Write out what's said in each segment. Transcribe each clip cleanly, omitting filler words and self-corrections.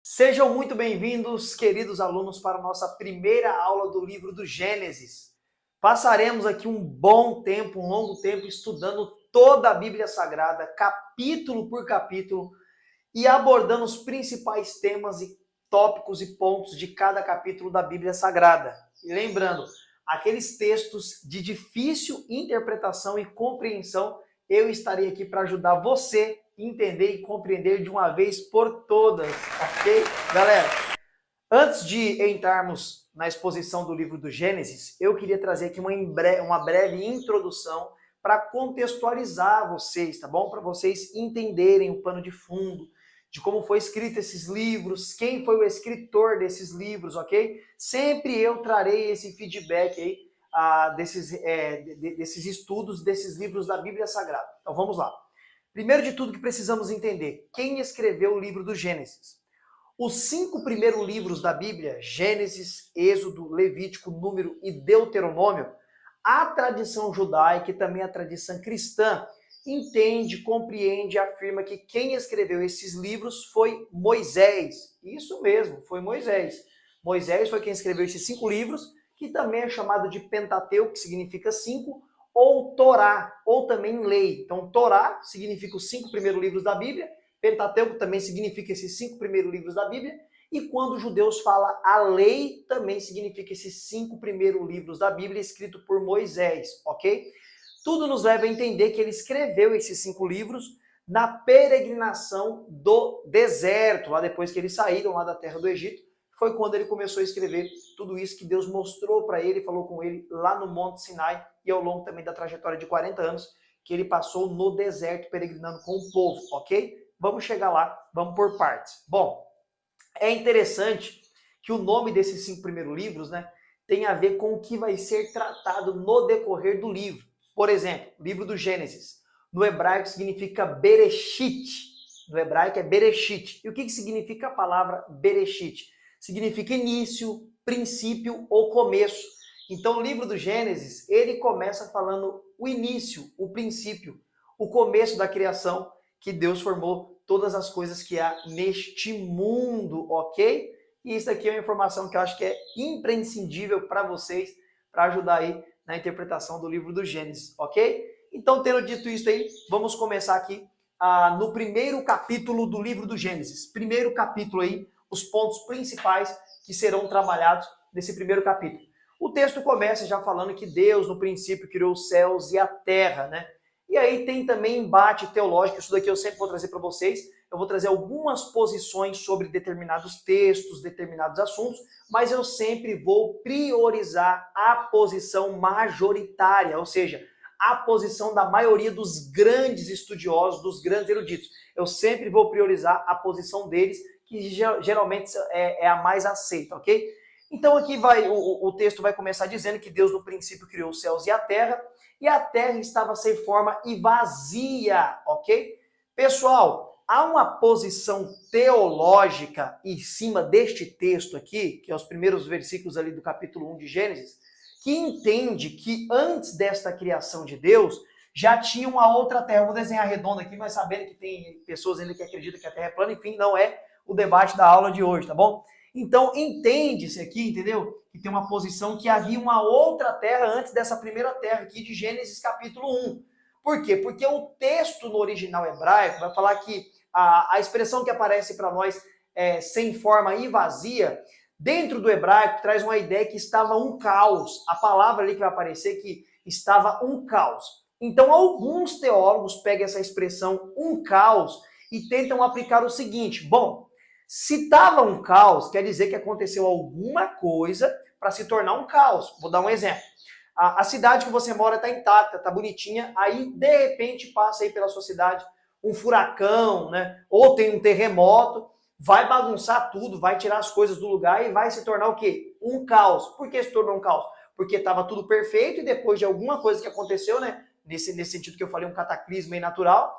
Sejam muito bem-vindos, queridos alunos, para a nossa primeira aula do livro do Gênesis. Passaremos aqui um bom tempo, um longo tempo, estudando toda a Bíblia Sagrada, capítulo por capítulo, e abordando os principais temas e tópicos e pontos de cada capítulo da Bíblia Sagrada. E lembrando, aqueles textos de difícil interpretação e compreensão, eu estarei aqui para ajudar você a entender e compreender de uma vez por todas, ok? Galera, antes de entrarmos na exposição do livro do Gênesis, eu queria trazer aqui uma breve introdução para contextualizar vocês, tá bom? Para vocês entenderem o pano de fundo, de como foi escrito esses livros, quem foi o escritor desses livros, ok? Sempre eu trarei esse feedback aí desses estudos, desses livros da Bíblia Sagrada. Então vamos lá. Primeiro de tudo que precisamos entender, quem escreveu o livro do Gênesis? Os 5 primeiros livros da Bíblia, Gênesis, Êxodo, Levítico, Número e Deuteronômio, a tradição judaica e também a tradição cristã entende, compreende e afirma que quem escreveu esses livros foi Moisés. Isso mesmo, foi Moisés. Moisés foi quem escreveu esses 5 livros, que também é chamado de Pentateuco, que significa 5, ou Torá, ou também lei. Então, Torá significa os 5 primeiros livros da Bíblia, Pentateuco também significa esses 5 primeiros livros da Bíblia, e quando os judeus falam a lei, também significa esses 5 primeiros livros da Bíblia, escrito por Moisés, ok? Tudo nos leva a entender que ele escreveu esses 5 livros na peregrinação do deserto, lá depois que eles saíram lá da terra do Egito, foi quando ele começou a escrever tudo isso que Deus mostrou para ele, falou com ele lá no Monte Sinai e ao longo também da trajetória de 40 anos que ele passou no deserto peregrinando com o povo, ok? Vamos chegar lá, vamos por partes. Bom, é interessante que o nome desses 5 primeiros livros, né, tem a ver com o que vai ser tratado no decorrer do livro. Por exemplo, livro do Gênesis. No hebraico significa Bereshit. No hebraico é Bereshit. E o que significa a palavra Bereshit? Significa início, princípio ou começo. Então, o livro do Gênesis, ele começa falando o início, o princípio, o começo da criação, que Deus formou todas as coisas que há neste mundo, ok? E isso aqui é uma informação que eu acho que é imprescindível para vocês, para ajudar aí na interpretação do livro do Gênesis, ok? Então, tendo dito isso aí, vamos começar aqui no primeiro capítulo do livro do Gênesis. Primeiro capítulo aí, os pontos principais que serão trabalhados nesse primeiro capítulo. O texto começa já falando que Deus, no princípio, criou os céus e a terra, né? E aí tem também embate teológico, isso daqui eu sempre vou trazer para vocês. Eu vou trazer algumas posições sobre determinados textos, determinados assuntos, mas eu sempre vou priorizar a posição majoritária, ou seja, a posição da maioria dos grandes estudiosos, dos grandes eruditos. Eu sempre vou priorizar a posição deles, que geralmente é a mais aceita, ok? Então aqui o texto vai começar dizendo que Deus no princípio criou os céus e a terra estava sem forma e vazia, ok? Pessoal, há uma posição teológica em cima deste texto aqui, que é os primeiros versículos ali do capítulo 1 de Gênesis, que entende que antes desta criação de Deus, já tinha uma outra terra. Vou desenhar redonda aqui, mas sabendo que tem pessoas ainda que acreditam que a terra é plana, enfim, não é o debate da aula de hoje, tá bom? Então, entende-se aqui, entendeu? Que tem uma posição que havia uma outra terra antes dessa primeira terra aqui de Gênesis capítulo 1. Por quê? Porque o texto no original hebraico vai falar que a expressão que aparece para nós sem forma e vazia, dentro do hebraico traz uma ideia que estava um caos. A palavra ali que vai aparecer que estava um caos. Então, alguns teólogos pegam essa expressão um caos e tentam aplicar o seguinte: bom, se estava um caos, quer dizer que aconteceu alguma coisa para se tornar um caos. Vou dar um exemplo. A cidade que você mora está intacta, está bonitinha, aí de repente passa aí pela sua cidade um furacão, né? Ou tem um terremoto, vai bagunçar tudo, vai tirar as coisas do lugar e vai se tornar o quê? Um caos. Por que se tornou um caos? Porque estava tudo perfeito e depois de alguma coisa que aconteceu, né? Nesse sentido que eu falei, um cataclismo aí natural,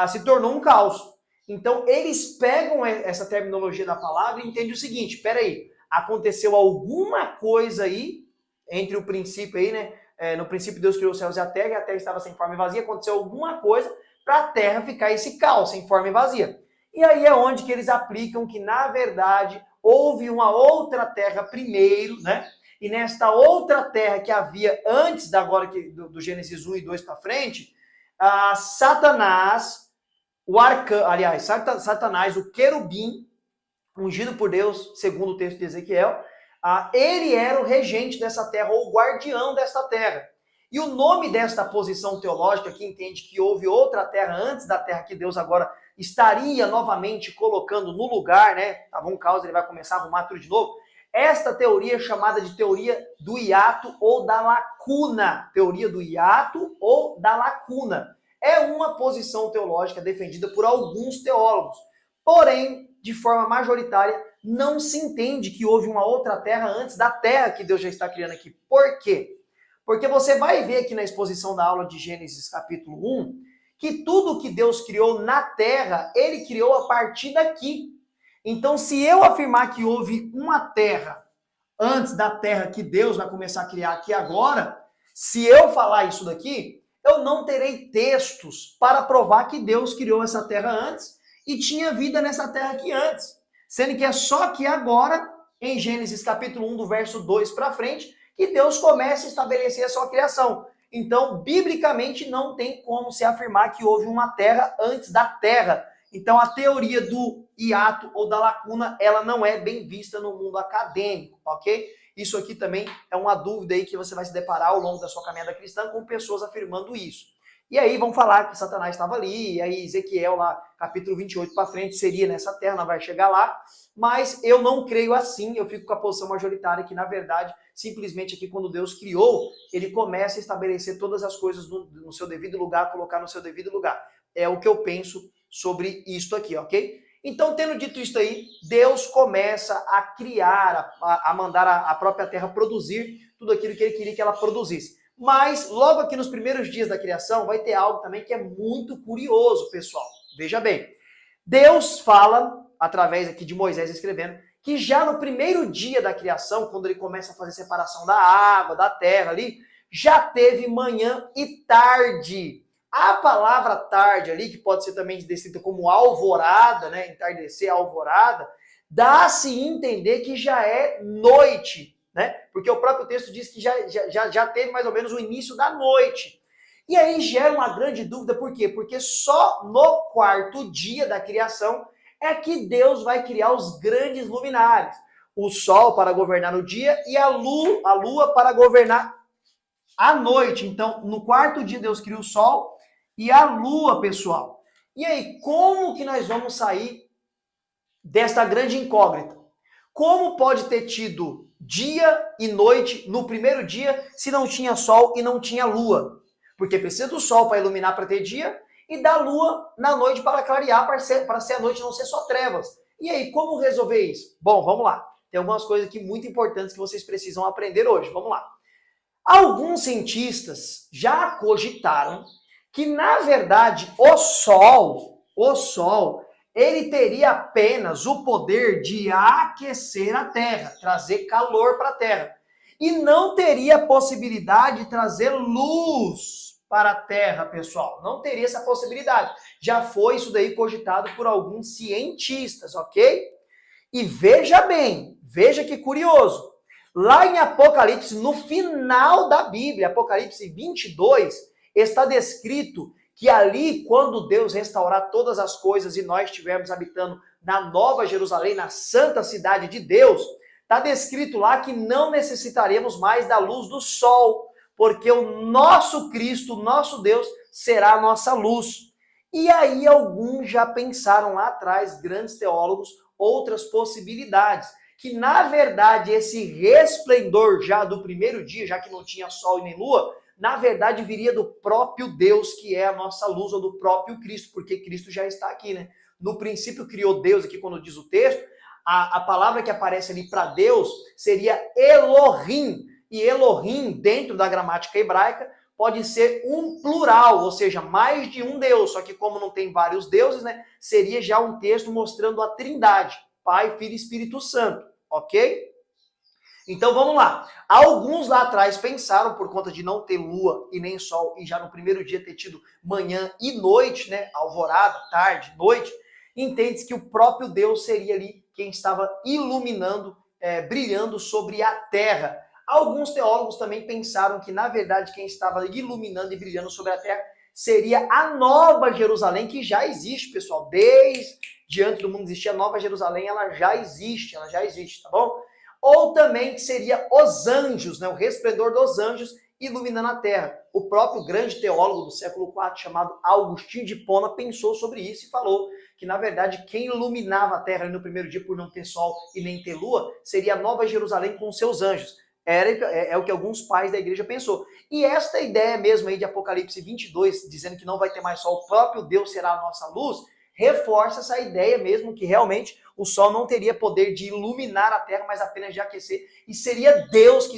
se tornou um caos. Então, eles pegam essa terminologia da palavra e entendem o seguinte: peraí, aconteceu alguma coisa aí, entre o princípio aí, né? No princípio Deus criou os céus e a terra estava sem forma e vazia, aconteceu alguma coisa para a terra ficar esse caos, sem forma e vazia. E aí é onde que eles aplicam que, na verdade, houve uma outra terra primeiro, né? E nesta outra terra que havia antes da agora do Gênesis 1 e 2 para frente, Satanás, Satanás, o querubim, ungido por Deus, segundo o texto de Ezequiel, ele era o regente dessa terra, ou o guardião desta terra. E o nome desta posição teológica, que entende que houve outra terra antes da terra que Deus agora estaria novamente colocando no lugar, né? Tava um caos, ele vai começar a arrumar tudo de novo. Esta teoria é chamada de teoria do hiato ou da lacuna. Teoria do hiato ou da lacuna. É uma posição teológica defendida por alguns teólogos. Porém, de forma majoritária, não se entende que houve uma outra terra antes da terra que Deus já está criando aqui. Por quê? Porque você vai ver aqui na exposição da aula de Gênesis capítulo 1, que tudo que Deus criou na terra, ele criou a partir daqui. Então, se eu afirmar que houve uma terra antes da terra que Deus vai começar a criar aqui agora, se eu falar isso daqui, eu não terei textos para provar que Deus criou essa terra antes e tinha vida nessa terra aqui antes. Sendo que é só que agora, em Gênesis capítulo 1, do verso 2 para frente, que Deus começa a estabelecer a sua criação. Então, biblicamente, não tem como se afirmar que houve uma terra antes da terra. Então, a teoria do hiato ou da lacuna, ela não é bem vista no mundo acadêmico, ok? Isso aqui também é uma dúvida aí que você vai se deparar ao longo da sua caminhada cristã com pessoas afirmando isso. E aí vão falar que Satanás estava ali, e aí Ezequiel lá, capítulo 28 para frente, seria nessa terra, não vai chegar lá. Mas eu não creio assim, eu fico com a posição majoritária que, na verdade, simplesmente aqui quando Deus criou, ele começa a estabelecer todas as coisas no seu devido lugar, colocar no seu devido lugar. É o que eu penso sobre isto aqui, ok? Então, tendo dito isso aí, Deus começa a criar, a mandar a própria terra produzir tudo aquilo que ele queria que ela produzisse. Mas, logo aqui nos primeiros dias da criação, vai ter algo também que é muito curioso, pessoal. Veja bem, Deus fala, através aqui de Moisés escrevendo, que já no primeiro dia da criação, quando ele começa a fazer separação da água, da terra ali, já teve manhã e tarde. A palavra tarde ali, que pode ser também descrita como alvorada, né, entardecer, alvorada, dá-se a entender que já é noite, né? Porque o próprio texto diz que já teve mais ou menos o início da noite. E aí gera uma grande dúvida, por quê? Porque só no quarto dia da criação é que Deus vai criar os grandes luminares. O sol para governar o dia e a lua para governar a noite. Então, no quarto dia Deus cria o sol e a lua, pessoal. E aí, como que nós vamos sair desta grande incógnita? Como pode ter tido dia e noite no primeiro dia se não tinha sol e não tinha lua? Porque precisa do sol para iluminar, para ter dia, e da lua na noite para clarear, para ser a noite não ser só trevas. E aí, como resolver isso? Bom, vamos lá. Tem algumas coisas aqui muito importantes que vocês precisam aprender hoje. Vamos lá. Alguns cientistas já cogitaram que, na verdade, o Sol, ele teria apenas o poder de aquecer a Terra, trazer calor para a Terra. E não teria a possibilidade de trazer luz para a Terra, pessoal. Não teria essa possibilidade. Já foi isso daí cogitado por alguns cientistas, ok? E veja bem, veja que curioso. Lá em Apocalipse, no final da Bíblia, Apocalipse 22, está descrito que ali, quando Deus restaurar todas as coisas e nós estivermos habitando na Nova Jerusalém, na santa cidade de Deus, está descrito lá que não necessitaremos mais da luz do sol, porque o nosso Cristo, o nosso Deus, será a nossa luz. E aí alguns já pensaram lá atrás, grandes teólogos, outras possibilidades, que na verdade esse resplendor já do primeiro dia, já que não tinha sol e nem lua, na verdade viria do próprio Deus, que é a nossa luz, ou do próprio Cristo, porque Cristo já está aqui, né? No princípio criou Deus, aqui quando diz o texto, a palavra que aparece ali para Deus seria Elohim, e Elohim, dentro da gramática hebraica, pode ser um plural, ou seja, mais de um Deus, só que como não tem vários deuses, né, seria já um texto mostrando a trindade, Pai, Filho e Espírito Santo, ok? Então vamos lá. Alguns lá atrás pensaram, por conta de não ter lua e nem sol, e já no primeiro dia ter tido manhã e noite, né? Alvorada, tarde, noite, entende-se que o próprio Deus seria ali quem estava iluminando, brilhando sobre a terra. Alguns teólogos também pensaram que, na verdade, quem estava iluminando e brilhando sobre a terra seria a Nova Jerusalém, que já existe, pessoal. Desde antes do mundo existir, a Nova Jerusalém, ela já existe, tá bom? Ou também que seria os anjos, né? O resplendor dos anjos iluminando a terra. O próprio grande teólogo do século IV, chamado Agostinho de Hipona, pensou sobre isso e falou que, na verdade, quem iluminava a terra no primeiro dia por não ter sol e nem ter lua, seria a Nova Jerusalém com seus anjos. É o que alguns pais da igreja pensou. E esta ideia mesmo aí de Apocalipse 22, dizendo que não vai ter mais sol, o próprio Deus será a nossa luz, reforça essa ideia mesmo que realmente o sol não teria poder de iluminar a terra, mas apenas de aquecer, e seria Deus que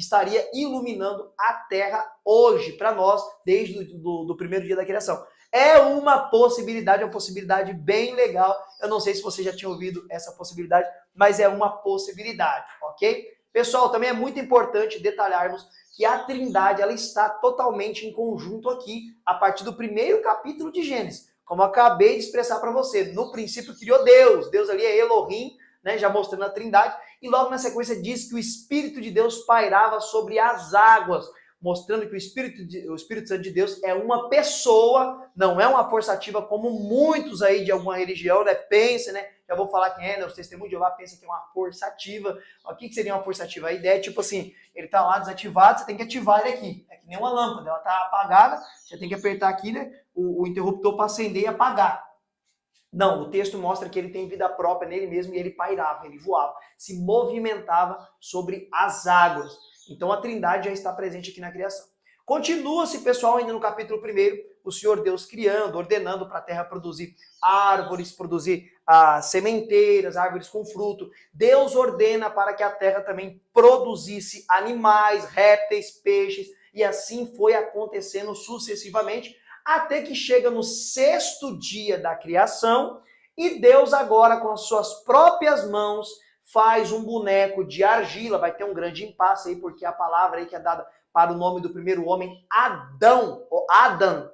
estaria iluminando a terra hoje, para nós, desde do primeiro dia da criação. É uma possibilidade bem legal. Eu não sei se você já tinha ouvido essa possibilidade, mas é uma possibilidade, ok? Pessoal, também é muito importante detalharmos que a Trindade ela está totalmente em conjunto aqui, a partir do primeiro capítulo de Gênesis. Como eu acabei de expressar para você, no princípio criou Deus. Deus ali é Elohim, né, já mostrando a Trindade. E logo na sequência diz que o Espírito de Deus pairava sobre as águas, mostrando que o Espírito Santo de Deus é uma pessoa, não é uma força ativa como muitos aí de alguma religião, né, pensam, né? Já vou falar quem é, né? Os testemunhos de Jeová pensam que é uma força ativa. O que seria uma força ativa? A ideia é tipo assim, ele tá lá desativado, você tem que ativar ele aqui. É que nem uma lâmpada, ela tá apagada, você tem que apertar aqui, né, o interruptor para acender e apagar. Não, o texto mostra que ele tem vida própria nele mesmo e ele pairava, ele voava, se movimentava sobre as águas. Então a Trindade já está presente aqui na criação. Continua-se, pessoal, ainda no capítulo 1, o Senhor Deus criando, ordenando para a terra produzir árvores, produzir sementeiras, árvores com fruto. Deus ordena para que a terra também produzisse animais, répteis, peixes, e assim foi acontecendo sucessivamente, até que chega no 6º dia da criação, e Deus agora, com as suas próprias mãos, faz um boneco de argila. Vai ter um grande impasse aí, porque a palavra aí que é dada para o nome do primeiro homem, Adão, ou Adam,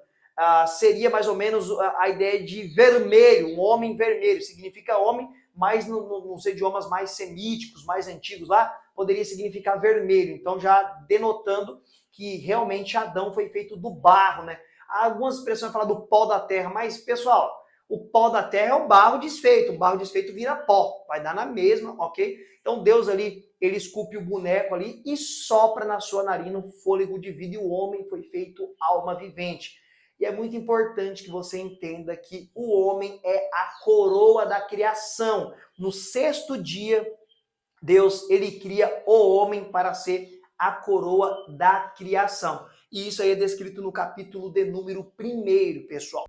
seria mais ou menos a ideia de vermelho, um homem vermelho, significa homem, mas nos idiomas mais semíticos, mais antigos lá, poderia significar vermelho. Então já denotando que realmente Adão foi feito do barro, né? Algumas expressões falam do pó da terra, mas, pessoal, o pó da terra é o barro desfeito vira pó, vai dar na mesma, ok? Então Deus ali, ele esculpe o boneco ali e sopra na sua narina um fôlego de vida, e o homem foi feito alma vivente. E é muito importante que você entenda que o homem é a coroa da criação. No 6º dia, Deus, ele cria o homem para ser a coroa da criação. E isso aí é descrito no capítulo de número 1, pessoal.